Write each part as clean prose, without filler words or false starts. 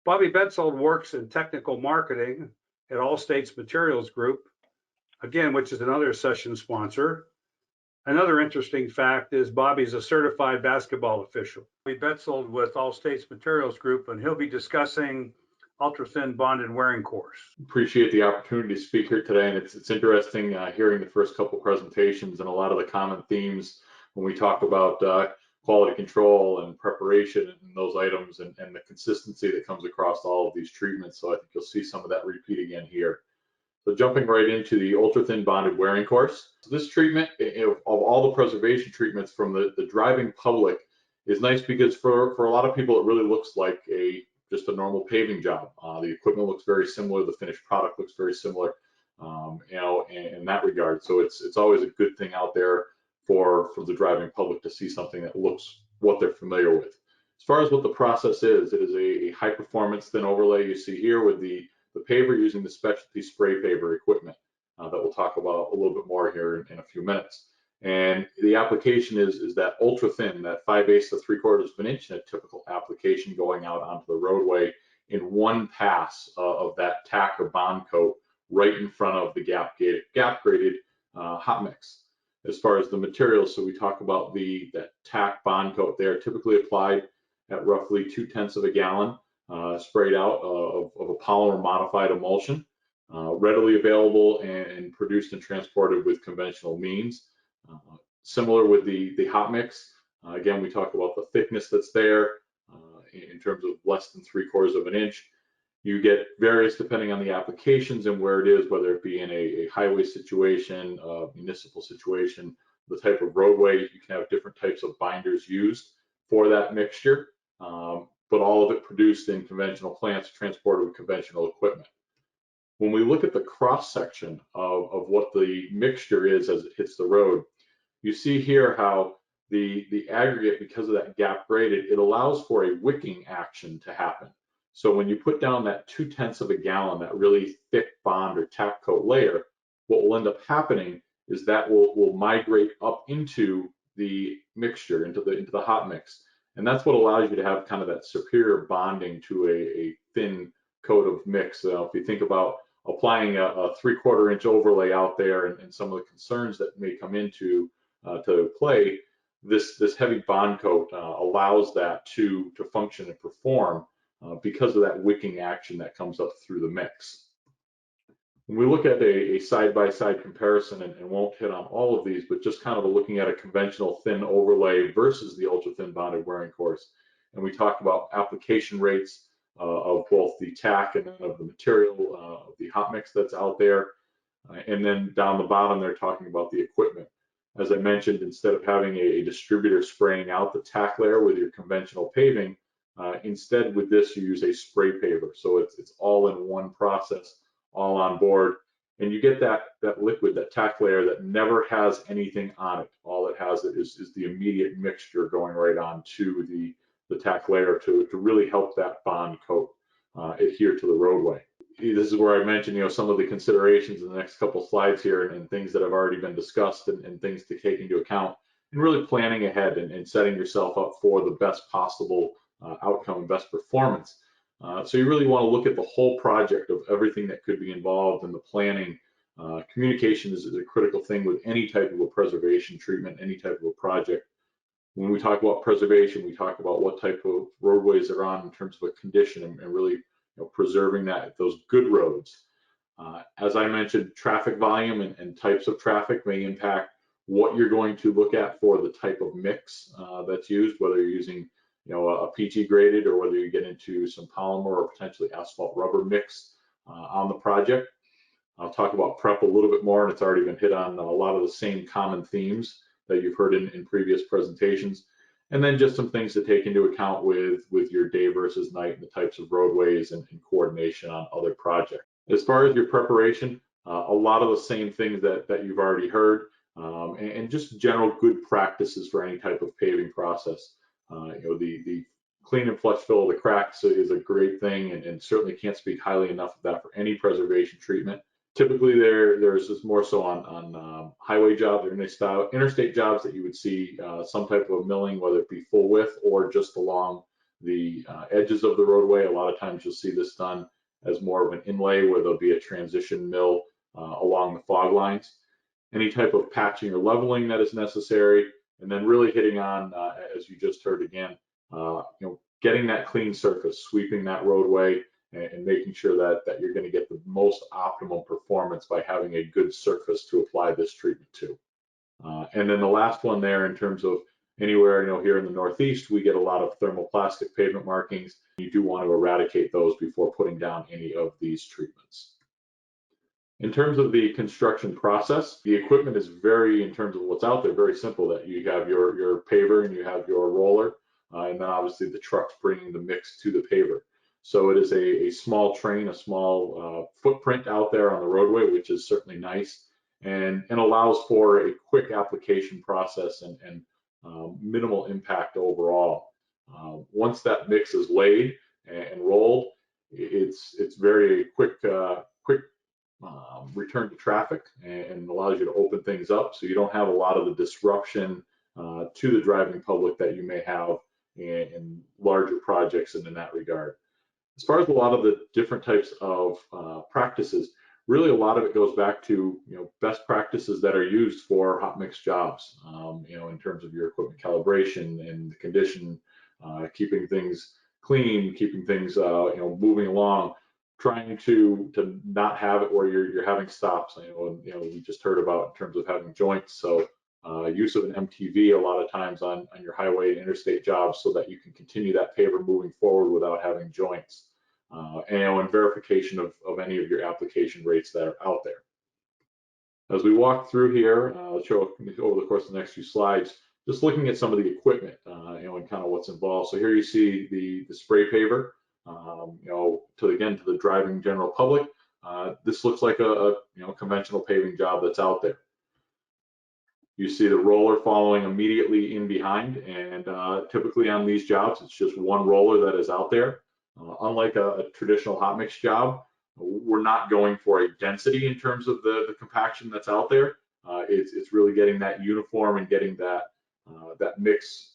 Bobby Betsold works in technical marketing at All States Materials Group, again, which is another session sponsor. Another interesting fact is Bobby's a certified basketball official. Bobby Betsold with All States Materials Group, and he'll be discussing ultra-thin bonded wearing course. Appreciate the opportunity to speak here today, and it's interesting hearing the first couple presentations and a lot of the common themes when we talk about quality control and preparation and those items and the consistency that comes across all of these treatments. So I think you'll see some of that repeat again here. So jumping right into the ultra-thin bonded wearing course. So this treatment, of all the preservation treatments from the driving public, is nice because for a lot of people it really looks like just a normal paving job. The equipment looks very similar, the finished product looks very similar, in that regard. So it's always a good thing out there for the driving public to see something that looks what they're familiar with. As far as what the process is, it is a high performance thin overlay you see here with the paver using the specialty spray paver equipment that we'll talk about a little bit more here in a few minutes. And the application is that ultra thin, that 5/8 to 3/4 of an inch in a typical application going out onto the roadway in one pass of that tack or bond coat right in front of the gap graded hot mix. As far as the materials, so we talk about that tack bond coat there, typically applied at roughly 2/10 of a gallon, sprayed out of a polymer modified emulsion, readily available and produced and transported with conventional means. Similar with the hot mix, again, we talk about the thickness that's there in terms of less than 3/4 of an inch. You get various depending on the applications and where it is, whether it be in a highway situation, a municipal situation, the type of roadway. You can have different types of binders used for that mixture, but all of it produced in conventional plants, transported with conventional equipment. When we look at the cross section of what the mixture is as it hits the road, you see here how the aggregate, because of that gap graded, it allows for a wicking action to happen. So when you put down that 2/10 of a gallon, that really thick bond or tack coat layer, what will end up happening is that will migrate up into the mixture, into the hot mix. And that's what allows you to have kind of that superior bonding to a thin coat of mix. If you think about applying a 3/4 inch overlay out there and some of the concerns that may come into to play, this heavy bond coat allows that to function and perform because of that wicking action that comes up through the mix. When we look at a side-by-side comparison, and won't hit on all of these, but just kind of looking at a conventional thin overlay versus the ultra-thin bonded wearing course, and we talk about application rates of both the tack and of the material, of the hot mix that's out there, and then down the bottom they're talking about the equipment. As I mentioned, instead of having a distributor spraying out the tack layer with your conventional paving, instead with this you use a spray paver. So it's all in one process, all on board, and you get that liquid, that tack layer that never has anything on it. All it has is the immediate mixture going right on to the tack layer to really help that bond coat adhere to the roadway. This is where I mentioned, some of the considerations in the next couple slides here and things that have already been discussed and things to take into account, and really planning ahead and setting yourself up for the best possible outcome and best performance. So you really want to look at the whole project of everything that could be involved in the planning. Communication is a critical thing with any type of a preservation treatment, any type of a project. When we talk about preservation, we talk about what type of roadways they're on in terms of a condition and really preserving those good roads. As I mentioned, traffic volume and types of traffic may impact what you're going to look at for the type of mix that's used, whether you're using a PG graded or whether you get into some polymer or potentially asphalt rubber mix on the project. I'll talk about prep a little bit more, and it's already been hit on a lot of the same common themes that you've heard in previous presentations. And then just some things to take into account with your day versus night and the types of roadways and coordination on other projects. As far as your preparation, a lot of the same things that you've already heard, and just general good practices for any type of paving process. The clean and flush fill of the cracks is a great thing, and certainly can't speak highly enough of that for any preservation treatment. Typically, there's just more so on highway jobs or interstate jobs that you would see some type of milling, whether it be full width or just along the edges of the roadway. A lot of times you'll see this done as more of an inlay where there'll be a transition mill along the fog lines. Any type of patching or leveling that is necessary, and then really hitting on, as you just heard again, getting that clean surface, sweeping that roadway, and making sure that you're going to get the most optimal performance by having a good surface to apply this treatment to. And then the last one there, in terms of anywhere, here in the Northeast, we get a lot of thermoplastic pavement markings. You do want to eradicate those before putting down any of these treatments. In terms of the construction process, the equipment is in terms of what's out there, very simple. That you have your paver and you have your roller, and then obviously the truck's bringing the mix to the paver. So it is a small train, a small footprint out there on the roadway, which is certainly nice, and allows for a quick application process and minimal impact overall. Once that mix is laid and rolled, it's very quick return to traffic, and allows you to open things up, so you don't have a lot of the disruption to the driving public that you may have in larger projects and in that regard. As far as a lot of the different types of practices, really a lot of it goes back to best practices that are used for hot mix jobs. In terms of your equipment calibration and the condition, keeping things clean, keeping things moving along, trying to not have it where you're having stops. We just heard about in terms of having joints. So use of an MTV a lot of times on your highway and interstate jobs, so that you can continue that paver moving forward without having joints. And verification of any of your application rates that are out there. As we walk through here, I'll show over the course of the next few slides, just looking at some of the equipment, and kind of what's involved. So here you see the spray paver. To the driving general public, this looks like a conventional paving job that's out there. You see the roller following immediately in behind, and typically on these jobs, it's just one roller that is out there. Unlike a traditional hot mix job, we're not going for a density in terms of the compaction that's out there. It's really getting that uniform and getting that mix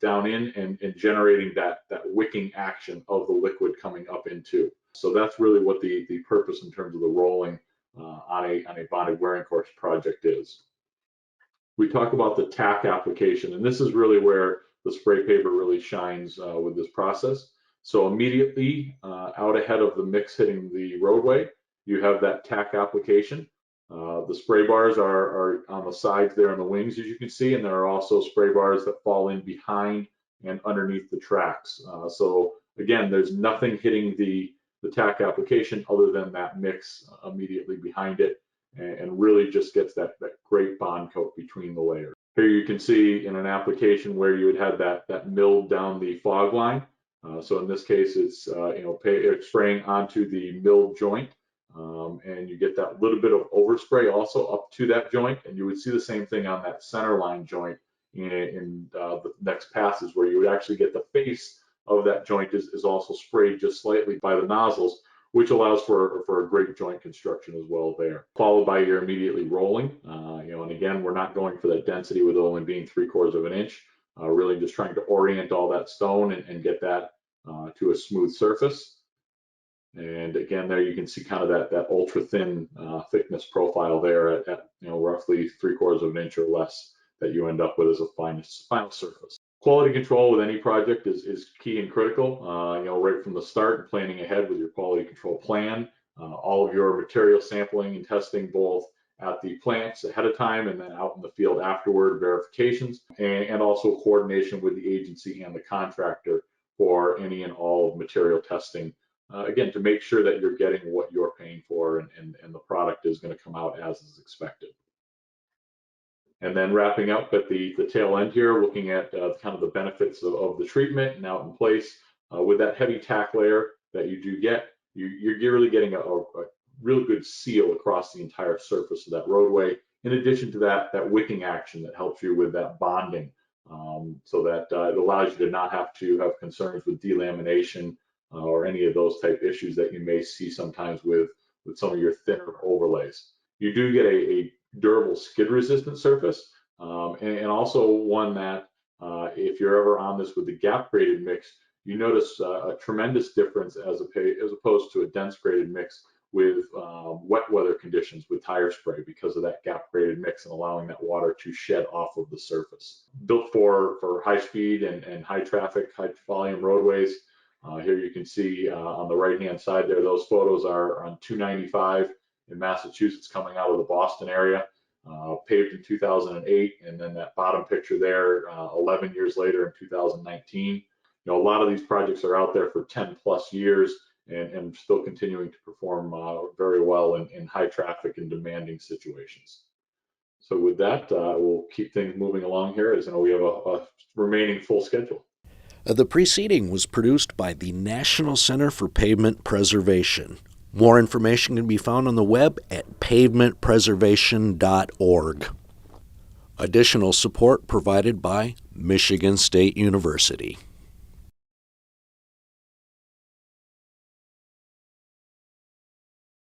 down in and generating that wicking action of the liquid coming up into. So that's really what the purpose in terms of the rolling on a bonded wearing course project is. We talk about the tack application, and this is really where the spray paver really shines with this process. So immediately out ahead of the mix hitting the roadway, you have that tack application. The spray bars are on the sides there on the wings, as you can see, and there are also spray bars that fall in behind and underneath the tracks. So again, there's nothing hitting the tack application other than that mix immediately behind it, and really just gets that great bond coat between the layers. Here you can see in an application where you would have that milled down the fog line. So in this case, it's spraying onto the milled joint, and you get that little bit of overspray also up to that joint, and you would see the same thing on that center line joint in the next passes, where you would actually get the face of that joint is also sprayed just slightly by the nozzles, which allows for a great joint construction as well there. Followed by your immediately rolling, and again, we're not going for that density with only being 3/4 of an inch. Really just trying to orient all that stone and get that to a smooth surface. And again, there you can see kind of that ultra thin thickness profile there at roughly 3/4 of an inch or less that you end up with as a final surface. Quality control with any project is key and critical. Right from the start, and planning ahead with your quality control plan, all of your material sampling and testing, both at the plants ahead of time and then out in the field afterward, verifications, and also coordination with the agency and the contractor for any and all material testing. Again, to make sure that you're getting what you're paying for and the product is going to come out as is expected. And then wrapping up at the tail end here, looking at kind of the benefits of the treatment and out in place with that heavy tack layer that you do get, you're really getting a real good seal across the entire surface of that roadway. In addition to that wicking action that helps you with that bonding, so that it allows you to not have to have concerns with delamination or any of those type issues that you may see sometimes with some of your thinner overlays. You do get a durable skid resistant surface, and also one that if you're ever on this with the gap graded mix, you notice a tremendous difference as opposed to a dense graded mix with wet weather conditions with tire spray because of that gap graded mix and allowing that water to shed off of the surface. Built for high speed and high traffic, high volume roadways. Here you can see on the right hand side there, those photos are on 295 in Massachusetts coming out of the Boston area, paved in 2008. And then that bottom picture there, 11 years later in 2019. A lot of these projects are out there for 10 plus years and still continuing to perform very well in high traffic and demanding situations. So with that, we'll keep things moving along here as we have a remaining full schedule. The preceding was produced by the National Center for Pavement Preservation. More information can be found on the web at pavementpreservation.org. Additional support provided by Michigan State University.